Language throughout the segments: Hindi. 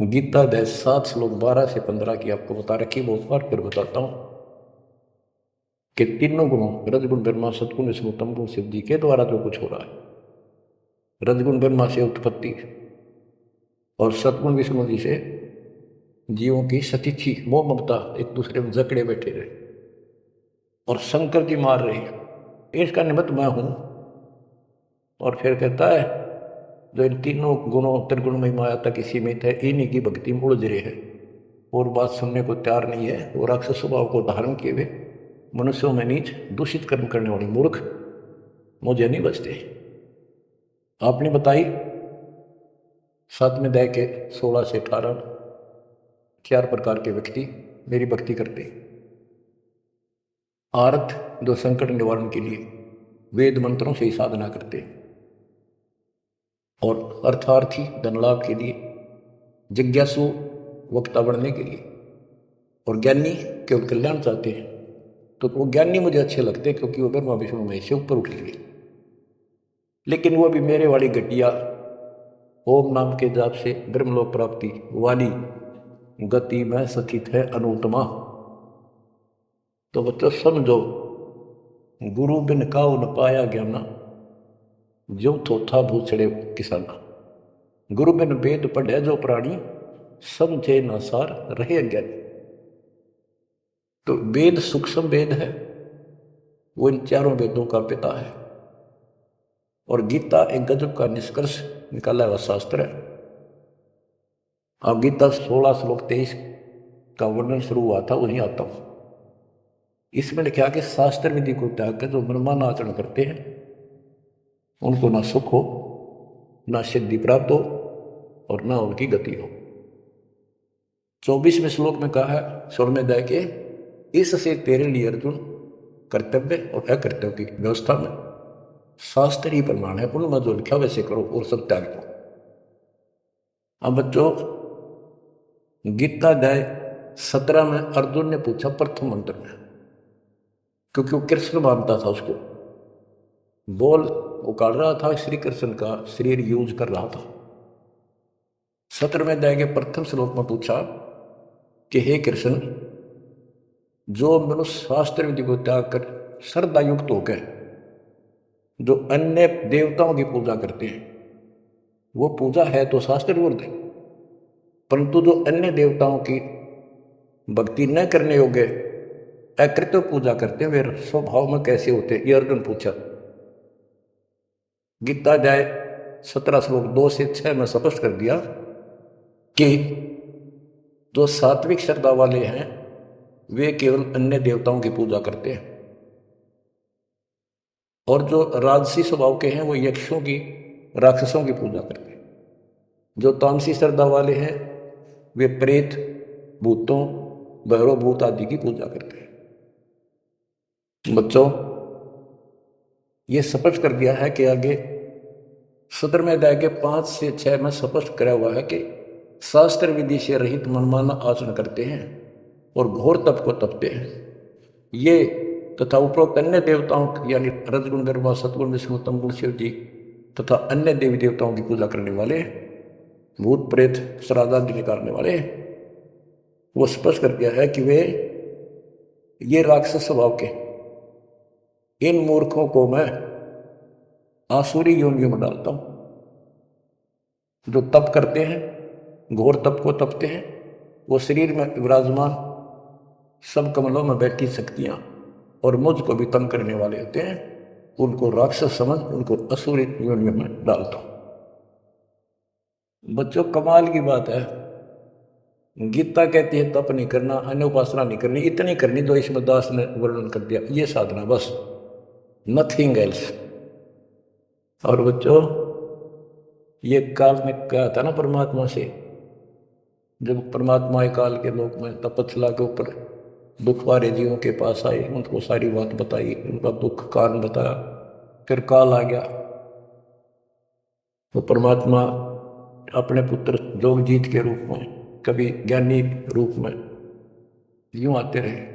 गीता अध्याय 7 श्लोक 12 से 15 की आपको बता रखी, बहुत बार फिर बताता हूं कि तीनों गुणों रजगुण ब्रह्मा सतगुण विष्णु तमगुण शिव जी के द्वारा जो कुछ हो रहा है। रजगुण ब्रह्मा से उत्पत्ति और सतगुण विष्णु जी से जीवों की सतिथि मोह ममता एक दूसरे में जकड़े बैठे रहे और शंकर जी मार रहे, इसका निमित्त मैं हूं। और फिर कहता है जो इन तीनों गुणों त्रिगुण में माया तक सीमित है, इन्हीं की भक्ति में उलझ रहे हैं और बात सुनने को तैयार नहीं है। और राक्षस स्वभाव को धारण किए हुए मनुष्यों में नीच दूषित कर्म करने वाली मूर्ख मुझे नहीं बचते। आपने बताई 7वें अध्याय के 16 से 18 4 प्रकार के व्यक्ति मेरी भक्ति करते। आर्थ जो संकट निवारण के लिए वेद मंत्रों से ही साधना करते, और अर्थार्थी धन लाभ के लिए, जिज्ञासु वक्ता बनने के लिए, और ज्ञानी केवल कल्याण चाहते हैं। तो वो ज्ञानी मुझे अच्छे लगते क्योंकि वो ब्रह्मा विष्णु महेश से ऊपर उठ लिए। लेकिन वो भी मेरे वाली घटिया ओम नाम के जाप से ब्रह्मलोक प्राप्ति वाली गति में स्थित है अनुत्तमा। तो बच्चों समझो, गुरु बिन काऊ न पाया ज्ञाना, जो थोथा भूचड़े किसाना। गुरु बिन वेद पढ़े जो प्राणी, समझे न सार रहे ज्ञानी। तो वेद सूक्ष्म वेद है, वो इन चारों वेदों का पिता है। और गीता एक गजब का निष्कर्ष निकाला हुआ शास्त्र है। अब गीता 16 श्लोक 23 का वर्णन शुरू हुआ था, वहीं आता हूं। इसमें लिखा कि शास्त्र विधि को त्याग कर जो मनमाना आचरण करते हैं उनको ना सुख हो, ना सिद्धि प्राप्त हो और ना उनकी गति हो। 24वें श्लोक में कहा है 16वें अध्याय के, इससे तेरे लिए अर्जुन कर्तव्य और अकर्तव्य की व्यवस्था में शास्त्र ही प्रमाण है, उनमें जो लिखा वैसे करो और सब त्याग दो। अब बच्चों, गीता अध्याय 17 में अर्जुन ने पूछा प्रथम मंत्र में, क्योंकि वो कृष्ण मानता था उसको, बोल उकाल रहा था, श्री कृष्ण का शरीर यूज कर रहा था। 17वें अध्याय के प्रथम श्लोक में पूछा कि हे कृष्ण, जो मनुष्य शास्त्र विधि को त्याग कर श्रद्धा युक्त होकर जो अन्य देवताओं की पूजा करते हैं, वो पूजा है तो शास्त्र विरुद्ध है, परंतु जो अन्य देवताओं की भक्ति न करने योग्य अकृत्य पूजा करते हैं, वे स्वभाव में कैसे होते हैं, ये अर्जुन पूछा। गीता अध्याय 17 श्लोक 2 से 6 में स्पष्ट कर दिया कि जो सात्विक श्रद्धा वाले हैं वे केवल अन्य देवताओं की पूजा करते हैं, और जो राजसी स्वभाव के हैं वो यक्षों की राक्षसों की पूजा करते हैं। जो तामसी श्रद्धा वाले हैं वे प्रेत भूतों भैरव भूत आदि की पूजा करते हैं। बच्चों, ये स्पष्ट कर दिया है कि आगे 17वें अध्याय के 5 से 6 में स्पष्ट करा हुआ है कि शास्त्र विधि से रहित मनमाना आचरण करते हैं और घोर तप को तपते हैं। ये तथा उपरोक्त अन्य देवताओं यानी रजगुण ब्रह्मा सतगुण विष्णु तमगुण शिव जी तथा अन्य देवी देवताओं की पूजा करने वाले, भूत प्रेत श्राद्धादि निकालने वाले, वो स्पष्ट कर दिया है कि वे ये राक्षस स्वभाव के इन मूर्खों को मैं आसुरी योनियों में डालता हूं। जो तप करते हैं, घोर तप को तपते हैं, वो शरीर में विराजमान सब कमलों में बैठी शक्तियां और मुझको भी तंग करने वाले होते हैं, उनको राक्षस समझ उनको असुरी योनियों में डालता हूं। बच्चों, कमाल की बात है, गीता कहती है तप नहीं करना, अन्य उपासना नहीं करनी, इतनी करनी जो इसमें दास ने वर्णन कर दिया, ये साधना बस, नथिंग एल्स। और बच्चों, ये काल में कहा था ना परमात्मा से, जब परमात्मा काल के लोक में तपस्या के ऊपर दुख वाले जीवों के पास आए, उनको सारी बात बताई, उनका दुख कारण बताया, फिर काल आ गया तो परमात्मा अपने पुत्र जोगजीत के रूप में, कभी ज्ञानी रूप में यूं आते रहे।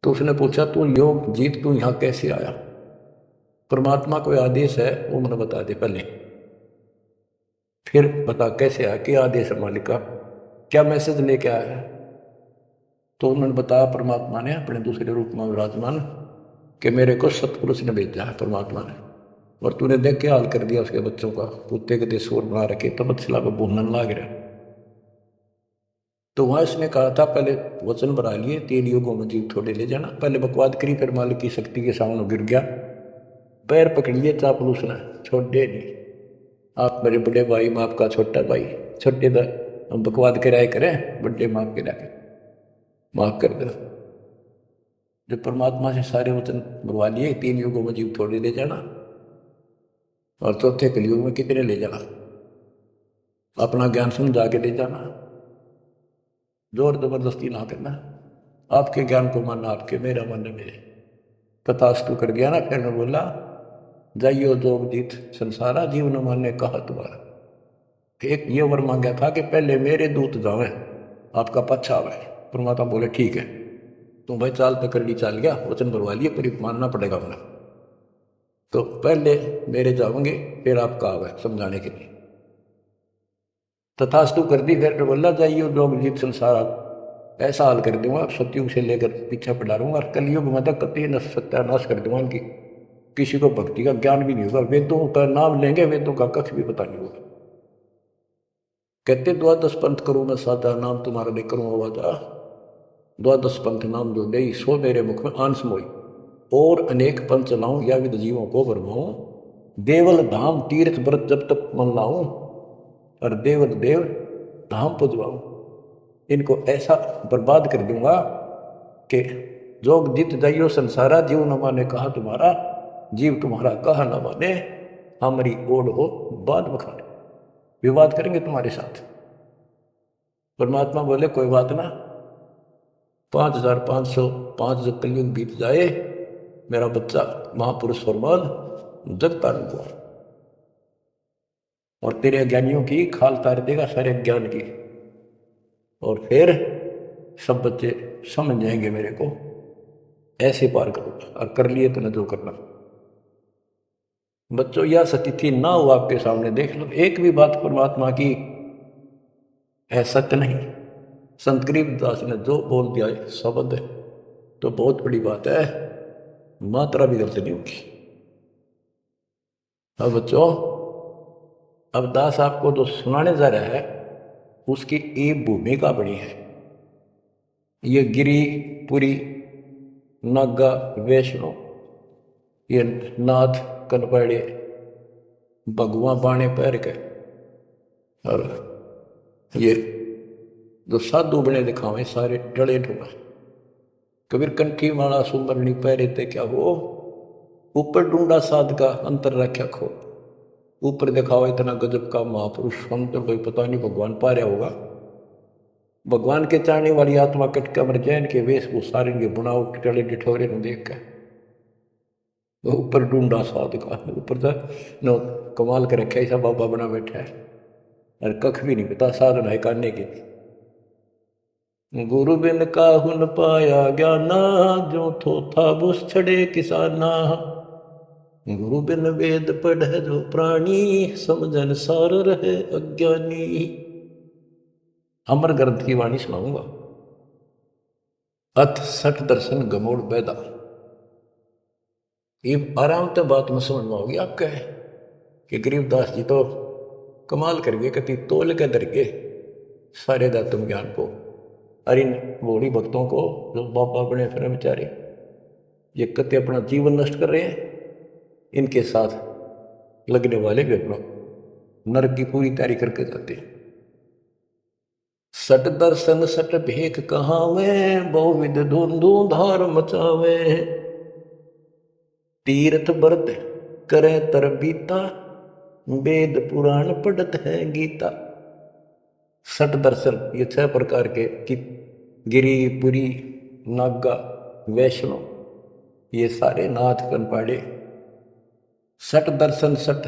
तो उसने पूछा, तू योग जीत तू यहां कैसे आया? परमात्मा कोई आदेश है वो मैंने बता दे पहले। फिर बता कैसे आया, क्या आदेश है मालिक का, क्या मैसेज लेके आया है। तो उन्होंने बताया परमात्मा ने अपने दूसरे रूप में विराजमान कि मेरे को सतपुरुष ने भेजा है परमात्मा ने, और तूने देख के हाल कर दिया उसके बच्चों का, कुत्ते के शोर बना रखे तपस्या को भूनने लाग रहा। तो वहां इसने कहा था पहले वचन बना लिए 3 युगों में जीव थोड़े ले जाना, पहले बकवाद करी, फिर मालिक की शक्ति के सामने गिर गया, पैर पकड़ लिए चापलूस ने, छोड़े नहीं। आप मेरे बड़े भाई, मैं आपका छोटा भाई, छोटे हम बकवाद कराए करें, बड़े माफ करा के माफ कर दो। जब परमात्मा से सारे वचन बुलवा लिए 3 युगों में जीव थोड़े ले जाना, और चौथे कलयुग में कितने ले जाना, अपना ज्ञान समझा के ले जाना, जोर जबरदस्ती ना करना, आपके ज्ञान को मानना आपके, मेरा मानना मेरे। तथास्तु कर दिया ना। फिर मैं बोला जाइयो जोग जीत संसारा, जीव न मानने कहा तुम्हारा। एक ये वर मांगा था कि पहले मेरे दूत जावे, आपका पच्छा आवे। परमात्मा बोले ठीक है, तुम भाई चाल पकड़ ली, चाल गया, वचन भरवा लिए, पर मानना पड़ेगा उन्हें। तो पहले मेरे जाओगे, फिर आपका आवे समझाने के लिए। तथास्तु कर दी। फिर बोला जाइयो जोग जीत संसारा, ऐसा हाल कर दूंगा सतयुग से लेकर पीछे पढ़ा दूंगा, और कलयुग में तक कति सत्यानाश कर दूंगा उनकी, किसी को भक्ति का ज्ञान भी नहीं होगा, वेदों का नाम लेंगे, वेदों का कक्ष भी पता नहीं होगा। कहते द्वादश पंथ करूं मैं साधा, नाम तुम्हारा ले करूं आवाजा, द्वादश पंथ नाम जो दे सो मेरे मुख में आंस मोई, और अनेक पंथ चलाऊं या विद जीवों को भरमाऊं, देवल धाम तीर्थ व्रत जब तक मन लाऊं, और देवल देव धाम पुजवाऊं। इनको ऐसा बर्बाद कर दूंगा कि जोग जीत जाइयो संसारा, जीव न माने कहा तुम्हारा, जीव तुम्हारा कहा न माने, हमारी ओढ़ हो बात बखाने, विवाद करेंगे तुम्हारे साथ। परमात्मा बोले कोई बात ना, 5505 जब कलयुग बीत जाए, मेरा बच्चा महापुरुष फरमान जग तारूंगा, और तेरे अज्ञानियों की खाल तार देगा सारे ज्ञान की, और फिर सब बच्चे समझ जाएंगे मेरे को, ऐसे पार करूंगा। और कर लिए तो न जो करना। बच्चों यह सतिथि ना हो आपके सामने, देख लो एक भी बात परमात्मा की है सत्य नहीं। संत गरीबदास ने जो बोल दिया शब्द है तो बहुत बड़ी बात है, मात्रा भी गलत नहीं होगी। अब बच्चों, अब दास आपको जो सुनाने जा रहा है उसकी एक भूमिका बड़ी है। ये गिरी पुरी नागा वैष्णो, ये नाथ कनपड़े भगवा बाणे पैर के, और ये जो साधु बने दिखावे सारे डले ढूंढे, कबीर कंठी माला सुमरनी पैरे ते क्या हो, ऊपर ढूंढा साध का अंतर रख्या खो। ऊपर दिखाओ इतना गजब का महापुरुष, हम तो कोई पता नहीं भगवान पा रहा होगा। भगवान के चाहने वाली आत्मा कटका मर जाए, इनके वेशभूषा इनके बुनाव टले डिठोरे न देख कर ऊपर ढूंढा साध का, ऊपर तो न कमाल कर रखा ऐसा बाबा बना बैठा है, और कख भी नहीं पता साधना है करने की। गुरु बिन काहुन पाया ज्ञाना, जो थो था बुस छड़े किसाना। गुरु बिन वेद पढ़े जो प्राणी, समझन सार रहे अज्ञानी। अमर ग्रंथ की वाणी सुनाऊंगा। अथ सठ दर्शन गमोड़ बैदा। ये आराम तो बात में समझ में होगी आपका है कि गरीबदास जी तो कमाल कर गए, कति तोल के दर के सारे दातुम ज्ञान को, और इन भोली भक्तों को जो बाबा बने फिर बेचारे ये कति अपना जीवन नष्ट कर रहे हैं, इनके साथ लगने वाले भी अपना नरक की पूरी तैयारी करके जाते हैं। सट दर्शन सट भेख कहावे, बहुविध धुंधु धार मचावे। तीर्थ व्रत करे तर बीता, वेद पुराण पढ़त है गीता। सट दर्शन ये 6 प्रकार के कि गिरी पुरी नागा वैष्णो, ये सारे नाथ कनपाड़े। सट दर्शन सट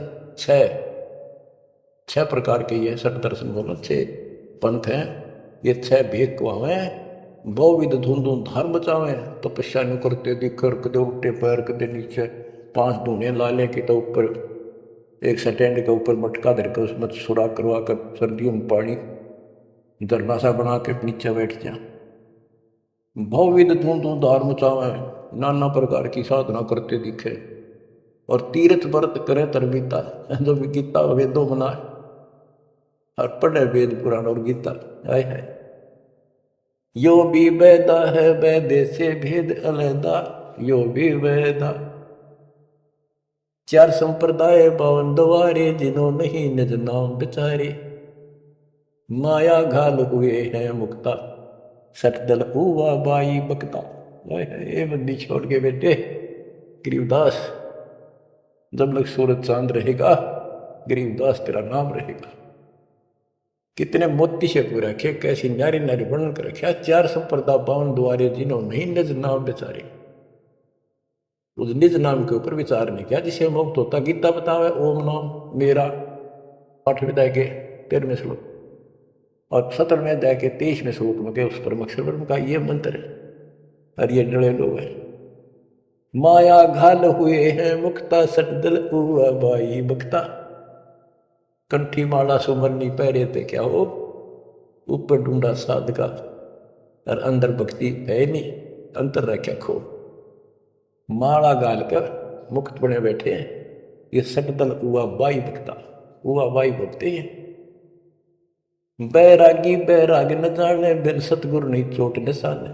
6 प्रकार के ये सट दर्शन बोलो 6 पंथ हैं। ये 6 भेद को आवे, बहुविध धुंधु धार बचावे। तपस्या नहीं करते दिखर, कदे उल्टे पैर कदे नीचे, 5 धूने लाले की तो ऊपर एक स्टैंड के ऊपर मटका धरकर उसमें सुराख करवा कर सर्दियों में पानी धरना सा बना के नीचे बैठ जा। बहुविध धूम धार मचावे, नाना प्रकार की साधना करते दिखे और तीर्थ व्रत करे तरबीता, जो भी गीता वेदों बनाए और पढ़े वेद पुराण और गीता। आय है यो भी वेदा है वेदे से भेद अलैदा, यो भी वेदा। चार संप्रदाय बावन द्वारे, जिन्हों नहीं निज नाम बिचारे। माया घाल हुए हैं मुक्ता, सटदल हुआ बाई बकता। ये बंदी छोड़ के बेटे गरीबदास, जब तक सूरज चांद रहेगा गरीबदास तेरा नाम रहेगा। कितने मोती से पूरा रखे, कैसी नारी नारी वर्णन कर रखा। चार संप्रदाय बावन द्वारे, जिन्हों नहीं निज नाम बिचारे। उस निज नाम के ऊपर विचार नहीं किया जिसे मुक्त होता। गीता बतावे ओम नाम मेरा 8वें अध्याय के 13वें श्लोक और 17वें अध्याय के 23वें श्लोक में के उस परम अक्षर ब्रह्म का ये मंत्र है। और ये डले लोग हैं माया घाल हुए हैं मुक्ता, सटदल हुआ बाई बक्ता। कंठी माला सुमरनी पहरे थे क्या हो, ऊपर ढूंढा साधका और अंदर भक्ति है नहीं, अंतर रखा खो। माला गाल कर मुक्त बने बैठे हैं, ये सटदल हुआ बाई बकता, हुआ बाई भक्ते हैं। बैरागी बैराग न जाने, बिन सतगुरु नहीं चोट निशाने।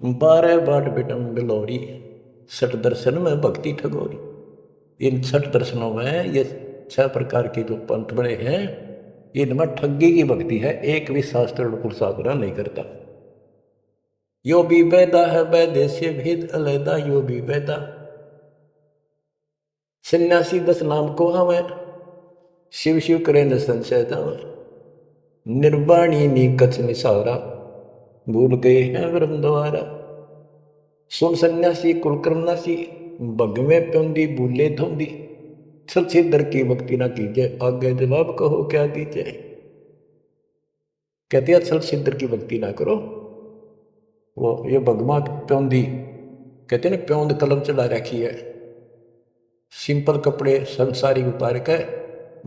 12 बाट बिटम बिलोरी, सठ दर्शन में भक्ति ठगोरी। इन 6 दर्शनों में ये 6 प्रकार के जो पंथ बने हैं, इनमें ठगी की भक्ति है। एक भी शास्त्र अनुकूल साधना नहीं करता। यो भी वेदा है वैदे से भेद अलैदा, यो भी वेदा। सन्यासी 10 नाम को हमें, शिव शिव करे न संशय दावे। निर्वाणी नी कछ निसारा, भूल गए हैं ब्रह्म द्वारा। सुन सन्यासी कुलकर्मनासी, भग में प्योंदी भूले धोंदी। छल छिदर की भक्ति ना कीजिए, आगे जवाब कहो क्या दीजिए। कहते हैं छल छिदर की भक्ति ना करो। वो ये भगवा प्योंदी कहते हैं ना, प्योंद कलम चढ़ा रखी है, सिंपल कपड़े संसारी उतार के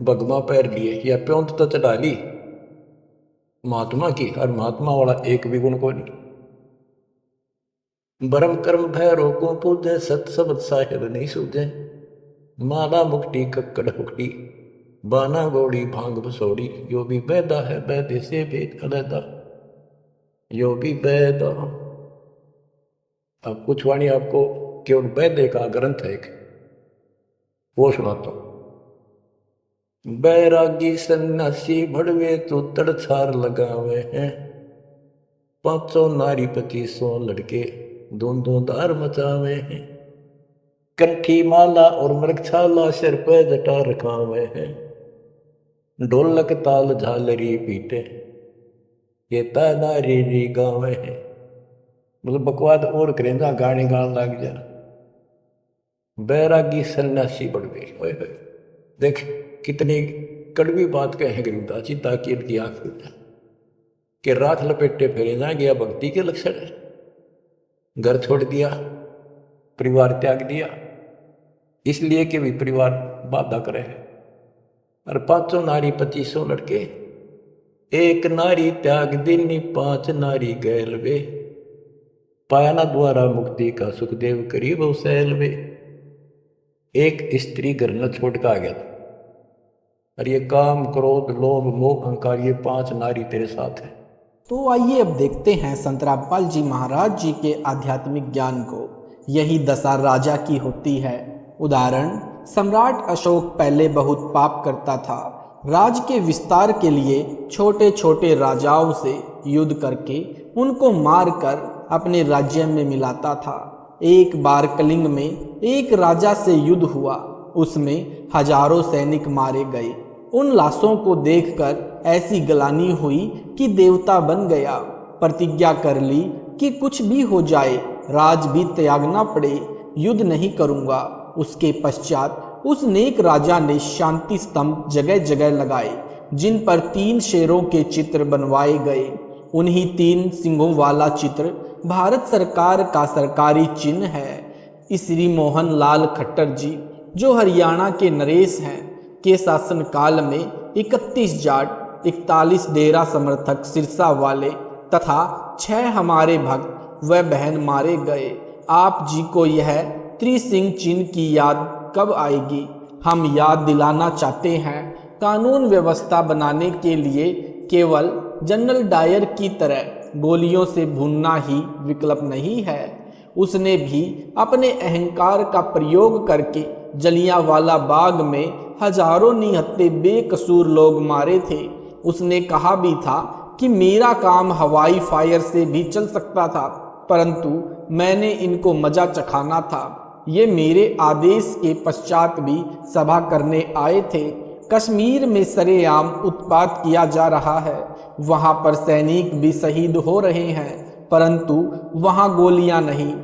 भगवा पैर लिए, या प्योंद तो चढ़ा ली महात्मा की, और महात्मा वाला एक भी गुण को नहीं। ब्रह्म कर्म भैरो को पूजे, सत शब्द साहिब नहीं सूझे। माला मुक्ति कक्कड़ हुक्टी, बाना गौड़ी भांग बसोड़ी। यो भी बैदा है बैदे से भेद अलैदा, यो भी बैदा। अब कुछ वाणी आपको केवल बैदे का ग्रंथ है एक, वो सुनाता हूं। बैरागी सन्यासी भड़वे तो तड़छार लगावे हैं। 500 नारी 2500 लड़के धूमधार मचावे हैं। कंठी माला और मृगछाला सिर पे जटा रखावे हैं। ढोलक ताल झालरी पीटे, ये तानारी री गावे हैं। मतलब बकवाद और करें जहाँ गाने गान लग जा। बैरागी सन्यासी बढ़वे, देख कितनी कड़वी बात कहे गरीबदास जी, ताकि इनकी आंख खुल जाए कि राख लपेटे फेरे ना गया भक्ति के लक्षण है। घर छोड़ दिया, परिवार त्याग दिया, इसलिए कि भी परिवार बाधा करे। और 500 नारी 2500 लड़के, एक नारी त्याग दिनी 5 नारी गैल वे। पायाना द्वारा मुक्ति का सुखदेव करीब सैल वे। एक स्त्री घर न छोड़ के आ गया था, और ये काम क्रोध लोभ मोह अहंकार, ये 5 नारी तेरे साथ है। तो आइए अब देखते हैं संत रामपाल जी महाराज जी के आध्यात्मिक ज्ञान को। यही दशा राजा की होती है। उदाहरण, सम्राट अशोक पहले बहुत पाप करता था। राज के विस्तार के लिए छोटे छोटे राजाओं से युद्ध करके उनको मारकर अपने राज्य में मिलाता था। एक बार कलिंग में एक राजा से युद्ध हुआ, उसमें हजारों सैनिक मारे गए। उन लाशों को देखकर ऐसी गलानी हुई कि देवता बन गया। प्रतिज्ञा कर ली कि कुछ भी हो जाए, राज भी त्यागना पड़े, युद्ध नहीं करूंगा। उसके पश्चात उस नेक राजा ने शांति स्तंभ जगह जगह लगाए, जिन पर 3 शेरों के चित्र बनवाए गए। उन्हीं 3 सिंहों वाला चित्र भारत सरकार का सरकारी चिन्ह है। श्री मोहन लाल खट्टर जी जो हरियाणा के नरेश हैं, के शासनकाल में 31 जाट, 41 डेरा समर्थक सिरसा वाले तथा 6 हमारे भक्त व बहन मारे गए। आप जी को यह त्रिसिंह चिन्ह की याद कब आएगी? हम याद दिलाना चाहते हैं, कानून व्यवस्था बनाने के लिए केवल जनरल डायर की तरह गोलियों से भूनना ही विकल्प नहीं है। उसने भी अपने अहंकार का प्रयोग करके जलियांवाला बाग में हजारों निहत्थे बेकसूर लोग मारे थे। उसने कहा भी था कि मेरा काम हवाई फायर से भी चल सकता था, परंतु मैंने इनको मजा चखाना था। ये मेरे आदेश के पश्चात भी सभा करने आए थे। कश्मीर में सरेआम उत्पात किया जा रहा है, वहाँ पर सैनिक भी शहीद हो रहे हैं, परंतु वहाँ गोलियां नहीं,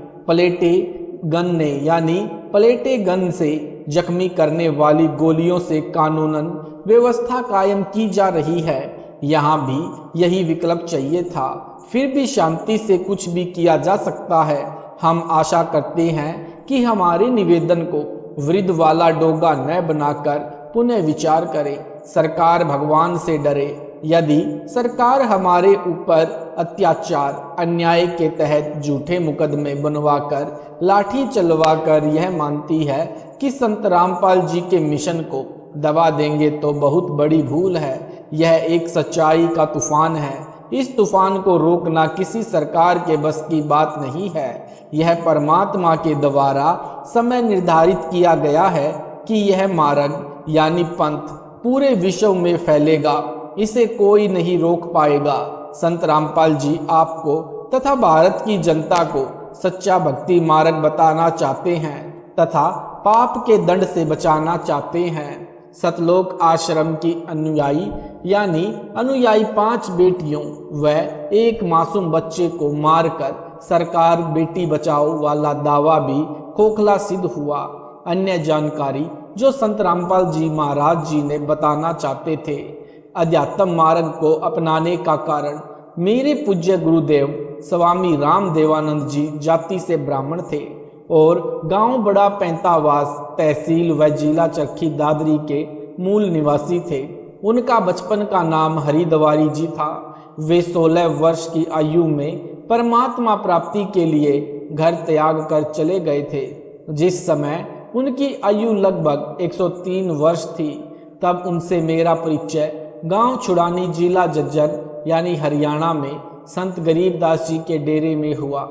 प्लेटे गन से जख्मी करने वाली गोलियों से कानूनन व्यवस्था कायम की जा रही है। यहाँ भी यही विकल्प चाहिए था, फिर भी शांति से कुछ भी किया जा सकता है। हम आशा करते हैं कि हमारे निवेदन को वृद्ध वाला डोगा न बनाकर पुनः विचार करे। सरकार भगवान से डरे। यदि सरकार हमारे ऊपर अत्याचार अन्याय के तहत झूठे मुकदमे बनवाकर लाठी चलवाकर यह मानती है कि संत रामपाल जी के मिशन को दबा देंगे तो बहुत बड़ी भूल है। यह एक सच्चाई का तूफान है। इस तूफान को रोकना किसी सरकार के बस की बात नहीं है। यह परमात्मा के द्वारा समय निर्धारित किया गया है कि यह मार्ग यानी पंथ पूरे विश्व में फैलेगा। इसे कोई नहीं रोक पाएगा। संत रामपाल जी आपको तथा भारत की जनता को सच्चा भक्ति मार्ग बताना चाहते हैं तथा पाप के दंड से बचाना चाहते हैं। सतलोक आश्रम की अनुयायी 5 बेटियों व एक मासूम बच्चे को मारकर सरकार बेटी बचाओ वाला दावा भी खोखला सिद्ध हुआ। अन्य जानकारी जो संत रामपाल जी महाराज जी ने बताना चाहते थे। अध्यात्म मार्ग को अपनाने का कारण मेरे पूज्य गुरुदेव स्वामी राम देवानंद जी जाति से ब्राह्मण थे और गांव बड़ा पैंतावास तहसील व जिला चरखी दादरी के मूल निवासी थे। उनका बचपन का नाम हरिद्वारी जी था। वे 16 वर्ष की आयु में परमात्मा प्राप्ति के लिए घर त्याग कर चले गए थे। जिस समय उनकी आयु लगभग 103 वर्ष थी, तब उनसे मेरा परिचय गांव छुड़ानी जिला जज्जर यानी हरियाणा में संत गरीबदास जी के डेरे में हुआ।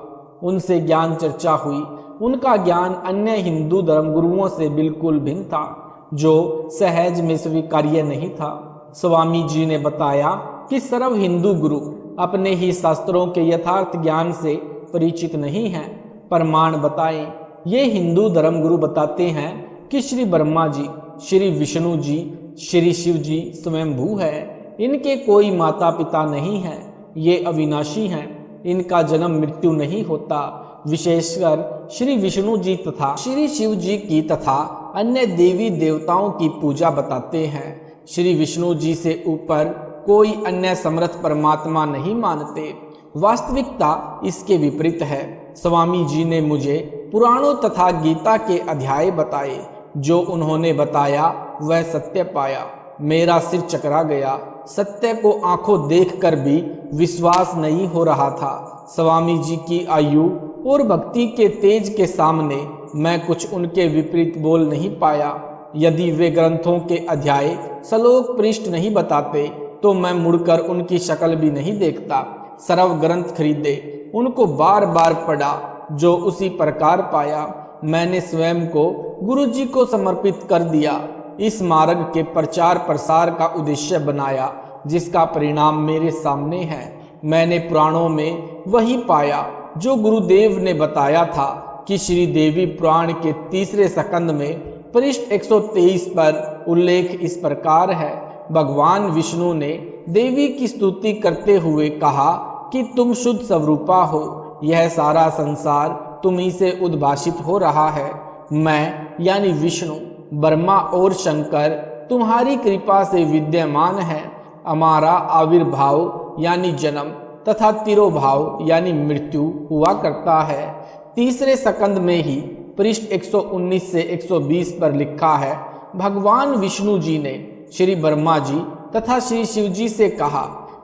उनसे ज्ञान चर्चा हुई। उनका ज्ञान अन्य हिंदू धर्म गुरुओं से बिल्कुल भिन्न था, जो सहज में स्वीकार्य नहीं था। स्वामी जी ने बताया कि सर्व हिंदू गुरु अपने ही शास्त्रों के यथार्थ ज्ञान से परिचित नहीं हैं। प्रमाण बताएं। ये हिंदू धर्म गुरु बताते हैं कि श्री ब्रह्मा जी, श्री विष्णु जी, श्री शिव जी स्वयंभू है। इनके कोई माता पिता नहीं है। ये अविनाशी हैं। इनका जन्म मृत्यु नहीं होता। विशेषकर श्री विष्णु जी तथा श्री शिव जी की तथा अन्य देवी देवताओं की पूजा बताते हैं। श्री विष्णु जी से ऊपर कोई अन्य समर्थ परमात्मा नहीं मानते। वास्तविकता इसके विपरीत है। स्वामी जी ने मुझे पुराणों तथा गीता के अध्याय बताए। जो उन्होंने बताया वह सत्य पाया। मेरा सिर चकरा गया। सत्य को आंखों देखकर भी विश्वास नहीं हो रहा था। स्वामी जी की आयु और भक्ति के तेज के सामने मैं कुछ उनके विपरीत बोल नहीं पाया। यदि वे ग्रंथों के अध्याय श्लोक पृष्ठ नहीं बताते तो मैं मुड़कर उनकी शक्ल भी नहीं देखता। सर्व ग्रंथ खरीदे, उनको बार बार पढ़ा, जो उसी प्रकार पाया। मैंने स्वयं को गुरु जी को समर्पित कर दिया। इस मार्ग के प्रचार प्रसार का उद्देश्य बनाया, जिसका परिणाम मेरे सामने है। मैंने पुराणों में वही पाया जो गुरुदेव ने बताया था कि श्री देवी पुराण के 3 स्कंद में पृष्ठ 123 पर उल्लेख इस प्रकार है। भगवान विष्णु ने देवी की स्तुति करते हुए कहा कि तुम शुद्ध स्वरूपा हो। यह सारा संसार तुम्ही से उद्भाषित हो रहा है। मैं यानी विष्णु, ब्रह्मा और शंकर तुम्हारी कृपा से विद्यमान है। हमारा आविर्भाव यानी जन्म तथा तिरोभाव यानी मृत्यु हुआ करता है। 3 स्कंद में ही पृष्ठ 119 से 120 पर लिखा है, भगवान विष्णु जी ने श्री ब्रह्मा जी तथा श्री शिव जी से कहा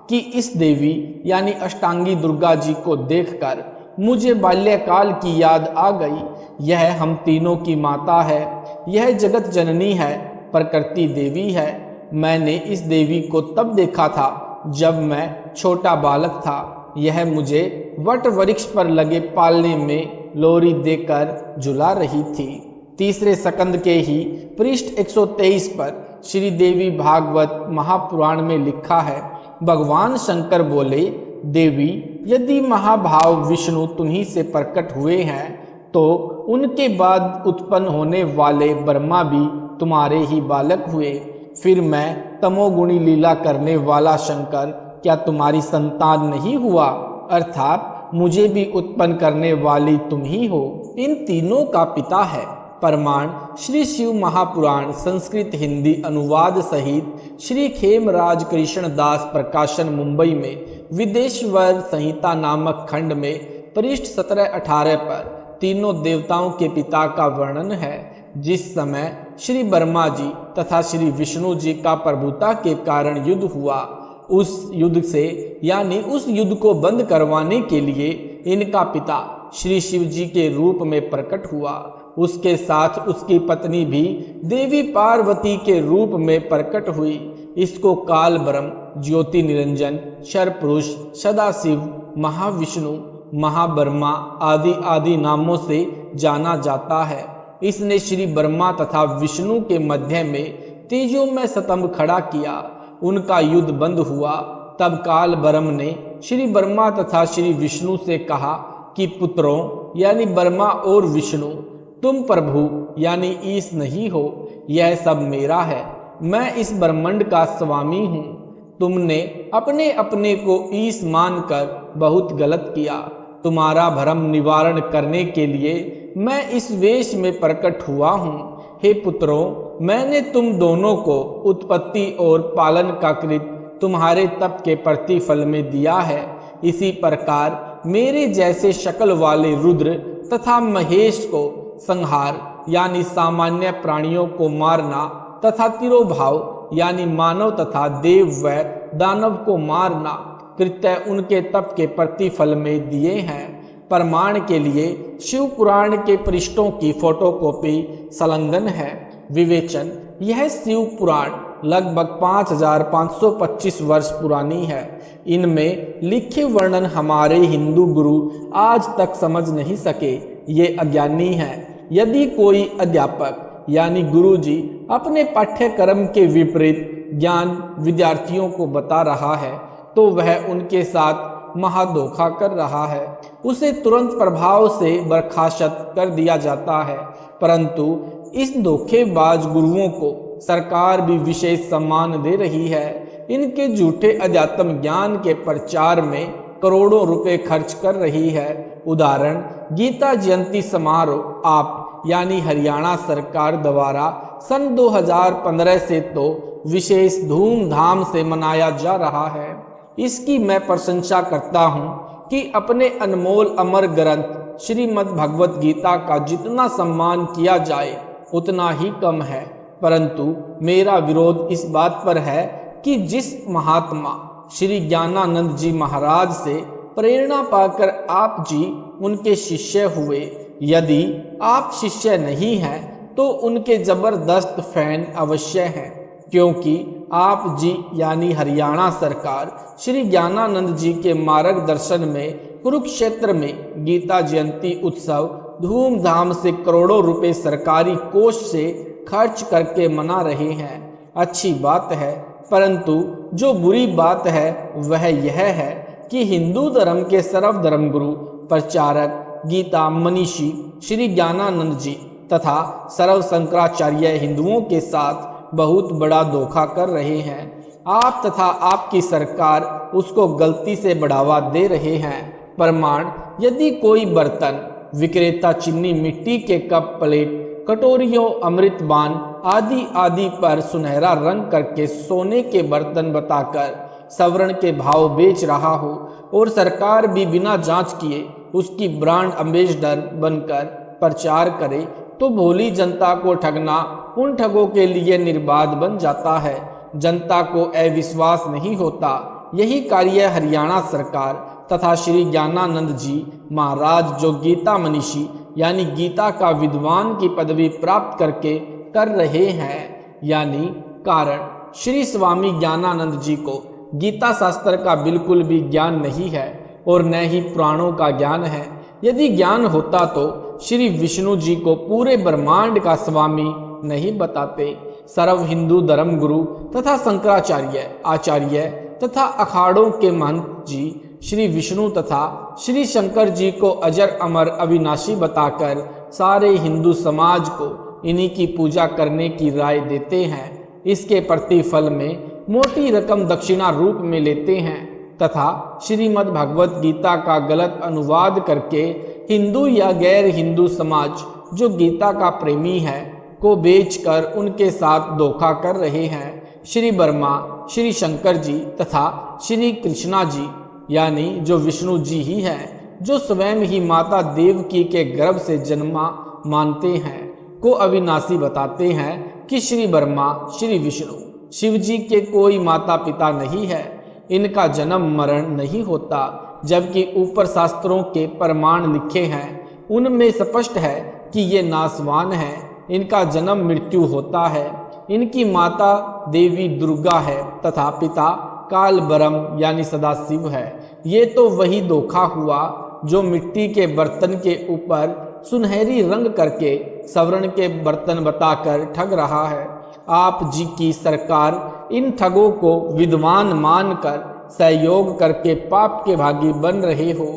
कि इस देवी यानी अष्टांगी दुर्गा जी को देखकर मुझे बाल्यकाल की याद आ गई। यह हम तीनों की माता है, यह जगत जननी है, प्रकृति देवी है। मैंने इस देवी को तब देखा था जब मैं छोटा बालक था। यह मुझे वट वृक्ष पर लगे पालने में लोरी देकर झुला रही थी। तीसरे सकंद के ही पृष्ठ 123 पर श्री देवी भागवत महापुराण में लिखा है, भगवान शंकर बोले, देवी यदि महाभाव विष्णु तुम्हीं से प्रकट हुए हैं तो उनके बाद उत्पन्न होने वाले ब्रह्मा भी तुम्हारे ही बालक हुए। फिर मैं तमोगुणी लीला करने वाला शंकर क्या तुम्हारी संतान नहीं हुआ? अर्थात मुझे भी उत्पन्न करने वाली तुम ही हो। इन तीनों का पिता है। प्रमाण श्री शिव महापुराण संस्कृत हिंदी अनुवाद सहित श्री खेमराज कृष्ण दास प्रकाशन मुंबई में विदेश्वर संहिता नामक खंड में पृष्ठ 17-18 पर तीनों देवताओं के पिता का वर्णन है। जिस समय श्री ब्रह्मा जी तथा श्री विष्णु जी का प्रभुता के कारण युद्ध हुआ, उस युद्ध से यानी उस युद्ध को बंद करवाने के लिए इनका पिता श्री शिव जी के रूप में प्रकट हुआ। उसके साथ उसकी पत्नी भी देवी पार्वती के रूप में प्रकट हुई। इसको काल ब्रह्म, ज्योति निरंजन, शरपुरुष, सदाशिव, महाविष्णु, महाब्रह्मा आदि आदि नामों से जाना जाता है। इसने श्री ब्रह्मा तथा विष्णु के मध्य में तेजों में स्तंभ खड़ा किया। उनका युद्ध बंद हुआ। तब काल ब्रह्म ने श्री ब्रह्मा तथा श्री विष्णु से कहा कि पुत्रों यानी ब्रह्मा और विष्णु, तुम प्रभु यानी ईश नहीं हो, यह सब मेरा है। मैं इस ब्रह्मांड का स्वामी हूँ। तुमने अपने अपने को ईश मानकर बहुत गलत किया। तुम्हारा भ्रम निवारण करने के लिए मैं इस वेश में प्रकट हुआ हूँ। हे पुत्रों, मैंने तुम दोनों को उत्पत्ति और पालन का कृत तुम्हारे तप के प्रतिफल में दिया है। इसी प्रकार मेरे जैसे शक्ल वाले रुद्र तथा महेश को संहार यानी सामान्य प्राणियों को मारना तथा तिरोभाव यानी मानव तथा देव व दानव को मारना कृत्य उनके तप के प्रतिफल में दिए हैं। प्रमाण के लिए शिव पुराण के पृष्ठों की फोटोकॉपी संलग्न है। विवेचन, यह शिव पुराण लगभग 5525 वर्ष पुरानी है। इनमें लिखे वर्णन हमारे हिंदू गुरु आज तक समझ नहीं सके, ये अज्ञानी हैं। यदि कोई अध्यापक यानी गुरुजी अपने पाठ्यक्रम के विपरीत ज्ञान विद्यार्थियों को बता रहा है तो वह उनके साथ महाधोखा कर रहा है। उसे तुरंत प्रभाव से बर्खास्त कर दिया जाता है। परंतु इस धोखेबाज गुरुओं को सरकार भी विशेष सम्मान दे रही है। इनके झूठे अध्यात्म ज्ञान के प्रचार में करोड़ों रुपए खर्च कर रही है। उदाहरण, गीता जयंती समारोह आप यानी हरियाणा सरकार द्वारा सन 2015 से तो विशेष धूमधाम से मनाया जा रहा है। इसकी मैं प्रशंसा करता हूँ कि अपने अनमोल अमर ग्रंथ श्रीमद् भगवत गीता का जितना सम्मान किया जाए उतना ही कम है। परंतु मेरा विरोध इस बात पर है कि जिस महात्मा श्री ज्ञानानंद जी महाराज से प्रेरणा पाकर आप जी उनके शिष्य हुए, यदि आप शिष्य नहीं हैं तो उनके जबरदस्त फैन अवश्य हैं, क्योंकि आप जी यानी हरियाणा सरकार श्री ज्ञानानंद जी के मार्गदर्शन में कुरुक्षेत्र में गीता जयंती उत्सव धूमधाम से करोड़ों रुपए सरकारी कोष से खर्च करके मना रहे हैं। अच्छी बात है, परंतु जो बुरी बात है वह यह है कि हिंदू धर्म के सर्वधर्म गुरु प्रचारक गीता मनीषी श्री ज्ञानानंद जी तथा सर्व शंकराचार्य हिंदुओं के साथ बहुत बड़ा धोखा कर रहे हैं। आप तथा आपकी सरकार उसको गलती से बढ़ावा दे रहे हैं। प्रमाण, यदि कोई बर्तन विक्रेता चीनी मिट्टी के कप प्लेट कटोरियों अमृतबान आदि आदि पर सुनहरा रंग करके सोने के बर्तन बताकर स्वर्ण के भाव बेच रहा हो और सरकार भी बिना जांच किए उसकी ब्रांड एम्बेसडर बनकर प्रचार करे तो भोली जनता को ठगना उन ठगों के लिए निर्बाध बन जाता है। जनता को अविश्वास नहीं होता। यही कार्य हरियाणा सरकार तथा श्री ज्ञानानंद जी महाराज जो गीता मनीषी यानी गीता का विद्वान की पदवी प्राप्त करके कर रहे हैं। यानी कारण श्री स्वामी ज्ञानानंद जी को गीता शास्त्र का बिल्कुल भी ज्ञान नहीं है और न ही पुराणों का ज्ञान है। यदि ज्ञान होता तो श्री विष्णु जी को पूरे ब्रह्मांड का स्वामी नहीं बताते। सर्व हिंदू धर्म गुरु तथा शंकराचार्य आचार्य तथा अखाड़ों के महंत जी श्री विष्णु तथा श्री शंकर जी को अजर अमर अविनाशी बताकर सारे हिंदू समाज को इन्हीं की पूजा करने की राय देते हैं। इसके प्रतिफल में मोटी रकम दक्षिणा रूप में लेते हैं तथा श्रीमद् भगवत गीता का गलत अनुवाद करके हिंदू या गैर हिंदू समाज जो गीता का प्रेमी है को बेचकर उनके साथ धोखा कर रहे हैं। श्री ब्रह्मा श्री शंकर जी तथा श्री कृष्णा जी यानी जो विष्णु जी ही है जो स्वयं ही माता देवकी के गर्भ से जन्मा मानते हैं को अविनाशी बताते हैं कि श्री ब्रह्मा श्री विष्णु शिव जी के कोई माता पिता नहीं है, इनका जन्म मरण नहीं होता। जबकि ऊपर शास्त्रों के प्रमाण लिखे हैं उनमें स्पष्ट है कि ये नासवान हैं, इनका जन्म मृत्यु होता है। इनकी माता देवी दुर्गा है तथा पिता काल ब्रह्म यानी सदाशिव है। ये तो वही धोखा हुआ जो मिट्टी के बर्तन के ऊपर सुनहरी रंग करके स्वर्ण के बर्तन बताकर ठग रहा है। आप जी की सरकार इन ठगों को विद्वान मानकर सहयोग करके पाप के भागी बन रहे हो।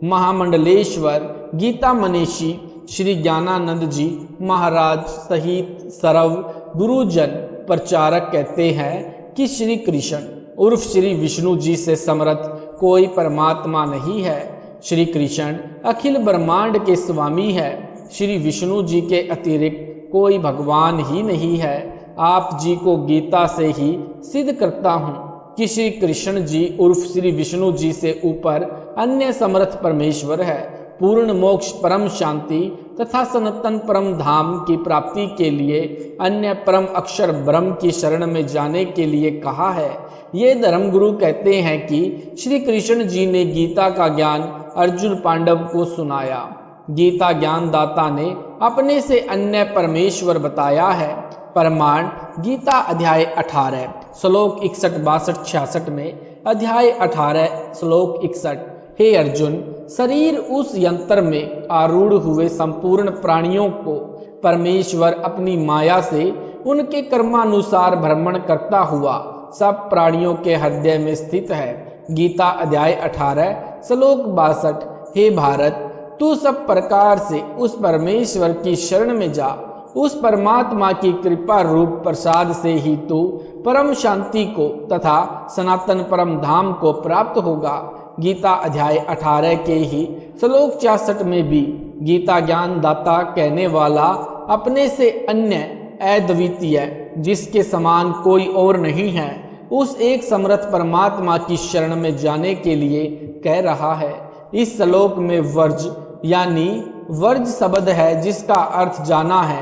महामंडलेश्वर गीता मनीषी श्री ज्ञानानंद जी महाराज सहित सर्व गुरुजन प्रचारक कहते हैं कि श्री कृष्ण उर्फ श्री विष्णु जी से समर्थ कोई परमात्मा नहीं है। श्री कृष्ण अखिल ब्रह्मांड के स्वामी है। श्री विष्णु जी के अतिरिक्त कोई भगवान ही नहीं है। आप जी को गीता से ही सिद्ध करता हूँ कि श्री कृष्ण जी उर्फ श्री विष्णु जी से ऊपर अन्य समर्थ परमेश्वर है। पूर्ण मोक्ष परम शांति तथा सनातन परम धाम की प्राप्ति के लिए अन्य परम अक्षर ब्रह्म की शरण में जाने के लिए कहा है। ये धर्मगुरु कहते हैं कि श्री कृष्ण जी ने गीता का ज्ञान अर्जुन पांडव को सुनाया। गीता ज्ञान दाता ने अपने से अन्य परमेश्वर बताया है। प्रमाण गीता अध्याय 18 श्लोक 61-62-66 में अध्याय 18 श्लोक 61। हे अर्जुन, शरीर उस यंत्र में आरूढ़ हुए संपूर्ण प्राणियों को परमेश्वर अपनी माया से उनके कर्मानुसार भ्रमण करता हुआ सब प्राणियों के हृदय में स्थित है। गीता अध्याय 18 श्लोक 62। हे भारत, तू सब प्रकार से उस परमेश्वर की शरण में जा। उस परमात्मा की कृपा रूप प्रसाद से ही तू परम शांति को तथा सनातन परम धाम को प्राप्त होगा। गीता अध्याय 18 के ही श्लोक 66 में भी गीता ज्ञान दाता कहने वाला अपने से अन्य अद्वितीय जिसके समान कोई और नहीं है उस एक समर्थ परमात्मा की शरण में जाने के लिए कह रहा है। इस श्लोक में वर्ज यानी वर्ज शब्द है जिसका अर्थ जाना है,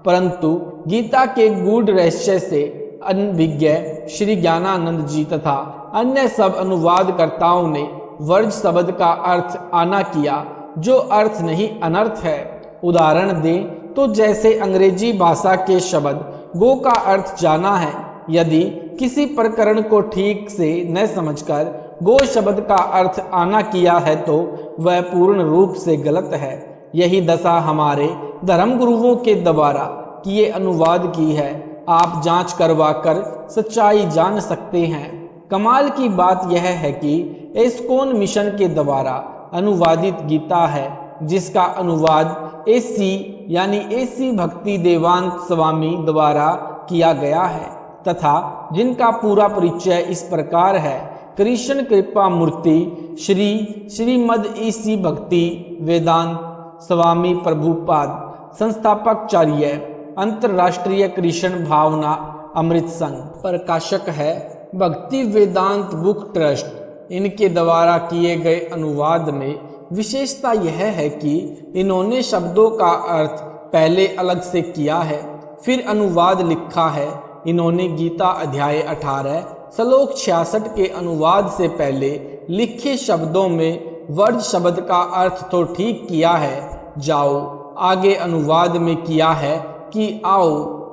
परंतु गीता के गूढ़ रहस्य से अनभिज्ञ श्री ज्ञानानंद जी तथा अन्य सब अनुवादकर्ताओं ने वर्ज शब्द का अर्थ आना किया जो अर्थ नहीं अनर्थ है। उदाहरण दें तो जैसे अंग्रेजी भाषा के शब्द गो का अर्थ जाना है, यदि किसी प्रकरण को ठीक से न समझकर गो शब्द का अर्थ आना किया है तो वह पूर्ण रूप से गलत है। यही दशा हमारे धर्म गुरुओं के द्वारा किए अनुवाद की है। आप जांच करवा कर सच्चाई जान सकते हैं। कमाल की बात यह है कि एस्कॉन मिशन के द्वारा अनुवादित गीता है जिसका अनुवाद एसी यानी एसी भक्ति देवांत स्वामी द्वारा किया गया है तथा जिनका पूरा परिचय इस प्रकार है। कृष्ण कृपा मूर्ति श्री श्रीमद एसी भक्ति वेदांत स्वामी प्रभुपाद संस्थापकाचार्य अंतर्राष्ट्रीय कृष्ण भावना अमृत संघ। प्रकाशक है भक्ति वेदांत बुक ट्रस्ट। इनके द्वारा किए गए अनुवाद में विशेषता यह है कि इन्होंने शब्दों का अर्थ पहले अलग से किया है, फिर अनुवाद लिखा है। इन्होंने गीता अध्याय 18 श्लोक 66 के अनुवाद से पहले लिखे शब्दों में वर्ज शब्द का अर्थ तो ठीक किया है, जाओ, आगे अनुवाद में किया है कि आओ,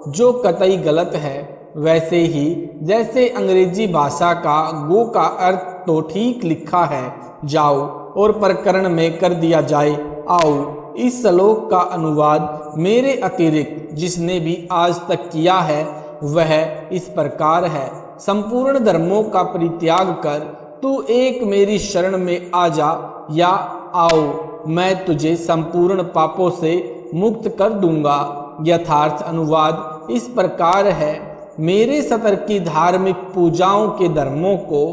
जो कतई गलत है। वैसे ही जैसे अंग्रेजी भाषा का गो का अर्थ तो ठीक लिखा है, जाओ, और प्रकरण में कर दिया जाए आओ। इस श्लोक का अनुवाद मेरे अतिरिक्त जिसने भी आज तक किया है वह इस प्रकार है, संपूर्ण धर्मों का परित्याग कर तू एक मेरी शरण में आ जा, या आओ, मैं तुझे संपूर्ण पापों से मुक्त कर दूंगा। यथार्थ अनुवाद इस प्रकार है, मेरे सतर की धार्मिक पूजाओं के धर्मों को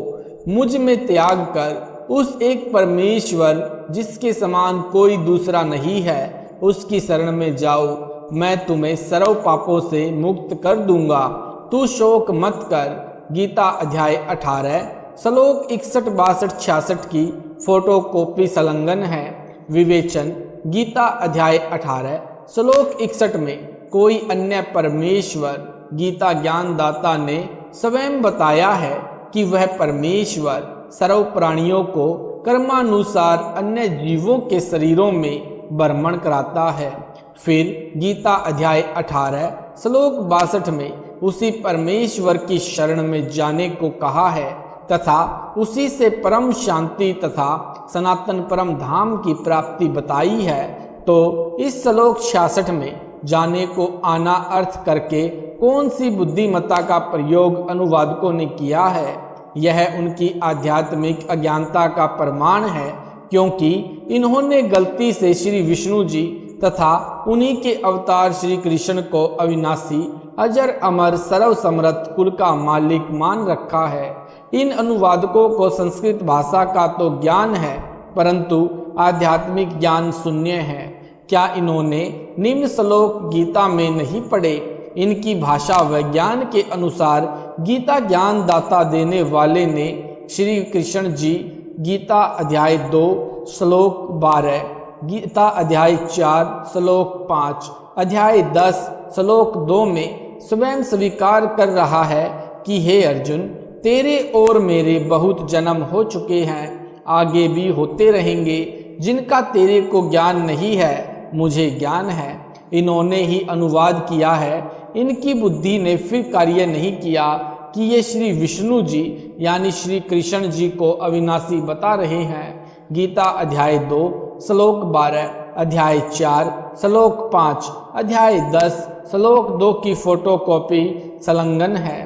मुझ में त्याग कर उस एक परमेश्वर जिसके समान कोई दूसरा नहीं है उसकी शरण में जाओ, मैं तुम्हें सर्व पापों से मुक्त कर दूंगा। तू शोक मत कर। गीता अध्याय 18 श्लोक 61, 62, 66 की फोटो कॉपी संलग्न है। विवेचन, गीता अध्याय 18 श्लोक 61 में कोई अन्य परमेश्वर गीता ज्ञानदाता ने स्वयं बताया है कि वह परमेश्वर सर्व प्राणियों को कर्मानुसार अन्य जीवों के शरीरों में भ्रमण कराता है। फिर गीता अध्याय 18 श्लोक 62 में उसी परमेश्वर की शरण में जाने को कहा है तथा उसी से परम शांति तथा सनातन परम धाम की प्राप्ति बताई है। तो इस श्लोक 66 में जाने को आना अर्थ करके कौन सी बुद्धिमत्ता का प्रयोग अनुवादकों ने किया है? यह उनकी आध्यात्मिक अज्ञानता का प्रमाण है, क्योंकि इन्होंने गलती से श्री विष्णु जी तथा उन्हीं के अवतार श्री कृष्ण को अविनाशी, अजर अमर, सर्व समर्थ, कुल का मालिक मान रखा है। इन अनुवादकों को संस्कृत भाषा का तो ज्ञान है, परंतु आध्यात्मिक ज्ञान शून्य है। क्या इन्होंने निम्न श्लोक गीता में नहीं पढ़े? इनकी भाषा विज्ञान के अनुसार गीता ज्ञान दाता देने वाले ने श्री कृष्ण जी गीता अध्याय 2 श्लोक 12, गीता अध्याय 4 श्लोक 5, अध्याय 10 श्लोक 2 में स्वयं स्वीकार कर रहा है कि हे अर्जुन, तेरे और मेरे बहुत जन्म हो चुके हैं, आगे भी होते रहेंगे। जिनका तेरे को ज्ञान नहीं है मुझे ज्ञान है। इन्होंने ही अनुवाद किया है, इनकी बुद्धि ने फिर कार्य नहीं किया कि ये श्री विष्णु जी यानी श्री कृष्ण जी को अविनाशी बता रहे हैं। गीता अध्याय 2 श्लोक 12, अध्याय 4 श्लोक 5, अध्याय 10 श्लोक 2 की फोटोकॉपी संलग्न है।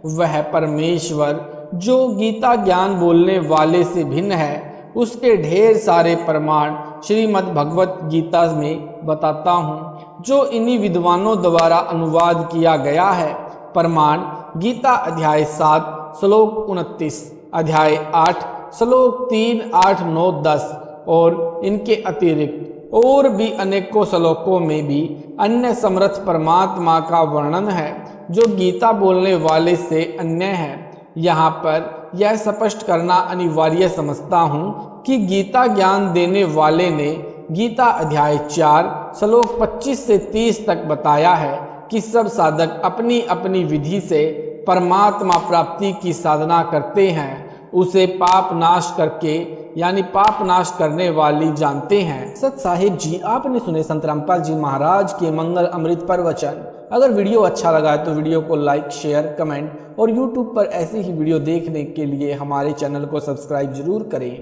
वह परमेश्वर जो गीता ज्ञान बोलने वाले से भिन्न है, उसके ढेर सारे प्रमाण श्रीमद् भगवत गीता में बताता हूँ, जो इन्हीं विद्वानों द्वारा अनुवाद किया गया है। प्रमाण गीता अध्याय 7 श्लोक 29, अध्याय 8 श्लोक 3, 8, 9, 10 और इनके अतिरिक्त और भी अनेकों श्लोकों में भी अन्य समर्थ परमात्मा का वर्णन है, जो गीता बोलने वाले से अन्य है। यहाँ पर यह स्पष्ट करना अनिवार्य समझता हूँ कि गीता ज्ञान देने वाले ने गीता अध्याय 4 श्लोक 25 से 30 तक बताया है कि सब साधक अपनी अपनी विधि से परमात्मा प्राप्ति की साधना करते हैं, उसे पाप नाश करके यानी पाप नाश करने वाली जानते हैं। सत साहिब जी, आपने सुने संत रामपाल जी महाराज के मंगल अमृत प्रवचन। अगर वीडियो अच्छा लगा है तो वीडियो को लाइक, शेयर, कमेंट और यूट्यूब पर ऐसी ही वीडियो देखने के लिए हमारे चैनल को सब्सक्राइब जरूर करें।